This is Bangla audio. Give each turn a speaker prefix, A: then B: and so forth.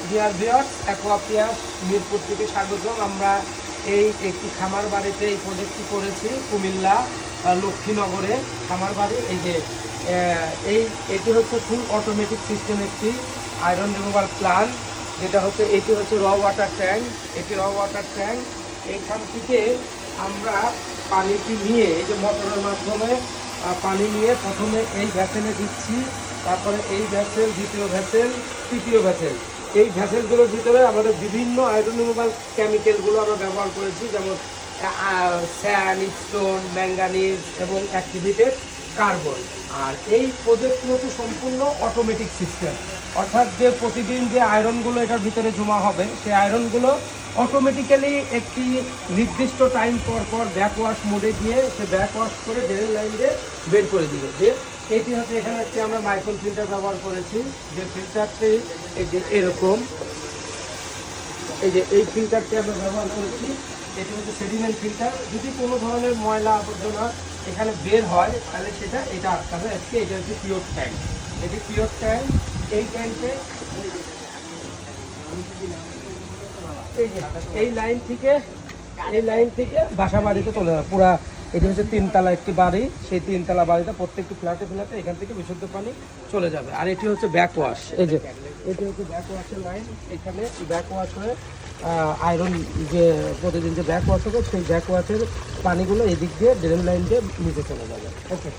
A: ডিয়ার ভিউয়ার্স, অ্যাকোয়াপিয়াস মিরপুর থেকে স্বাগতম। আমরা এই একটি খামার বাড়িতে এই প্রজেক্টটি করেছি কুমিল্লা লক্ষ্মীনগরে খামার বাড়ি। এই যে এটি হচ্ছে ফুল অটোমেটিক সিস্টেম একটি আয়রন রিমুভাল প্ল্যান্ট, যেটা হচ্ছে এটি হচ্ছে র ওয়াটার ট্যাঙ্ক। এটি র ওয়াটার ট্যাঙ্ক। এইখান থেকে আমরা পানিটি নিয়ে এই যে মোটরের মাধ্যমে পানি নিয়ে প্রথমে এই ভ্যাসেলে দিচ্ছি, তারপরে এই ভ্যাসেল, দ্বিতীয় ভ্যাসেল, তৃতীয় ভ্যাসেল। এই ভ্যাসেলগুলোর ভিতরে আমাদের বিভিন্ন আয়রন রিমুভাল কেমিক্যালগুলো আমরা ব্যবহার করেছি, যেমন স্যান্ড, স্টোন, ম্যাঙ্গানিজ এবং অ্যাক্টিভেটেড কার্বন। আর এই প্রজেক্টগুলো তো সম্পূর্ণ অটোমেটিক সিস্টেম, অর্থাৎ যে প্রতিদিন যে আয়রনগুলো এটার ভিতরে জমা হবে সেই আয়রনগুলো অটোমেটিক্যালি একটি নির্দিষ্ট টাইম পর পর ব্যাক ওয়াশ মোডে গিয়ে সে ব্যাক ওয়াশ করে ড্রেন লাইন দিয়ে বের করে দিবে। যে এটি হচ্ছে এখানে হচ্ছে আমরা মাইক্রো ফিল্টার ব্যবহার করেছি, যে ফিল্টারটি এই যে এরকম, এই যে এই ফিল্টারটি আমরা ব্যবহার করেছি। এটি হচ্ছে সেডিমেন্ট ফিল্টার। যদি কোনো ধরনের ময়লা আবর্জনা এখানে বের হয় তাহলে সেটা এটা আটকাবে। আজকে এটা হচ্ছে পিওর ট্যাঙ্ক। এটি পিওর ট্যাঙ্ক। এই ট্যাঙ্কে এই লাইন থেকে বাসা বাড়িতে চলে যাবে পুরা। এটি হচ্ছে তিনতলা একটি বাড়ি, সেই তিনতলা বাড়িতে প্রত্যেকটি ফ্ল্যাটে এখান থেকে বিশুদ্ধ পানি চলে যাবে। আর এটি হচ্ছে ব্যাক ওয়াশ। এই যে এটি হচ্ছে ব্যাক ওয়াশের লাইন। এখানে ব্যাক ওয়াশ হয়ে আয়রন যে প্রতিদিন যে ব্যাক ওয়াশ হবে সেই ব্যাক ওয়াশের পানিগুলো এদিক দিয়ে ড্রেন লাইন দিয়ে নিচে চলে যাবে। ওকে।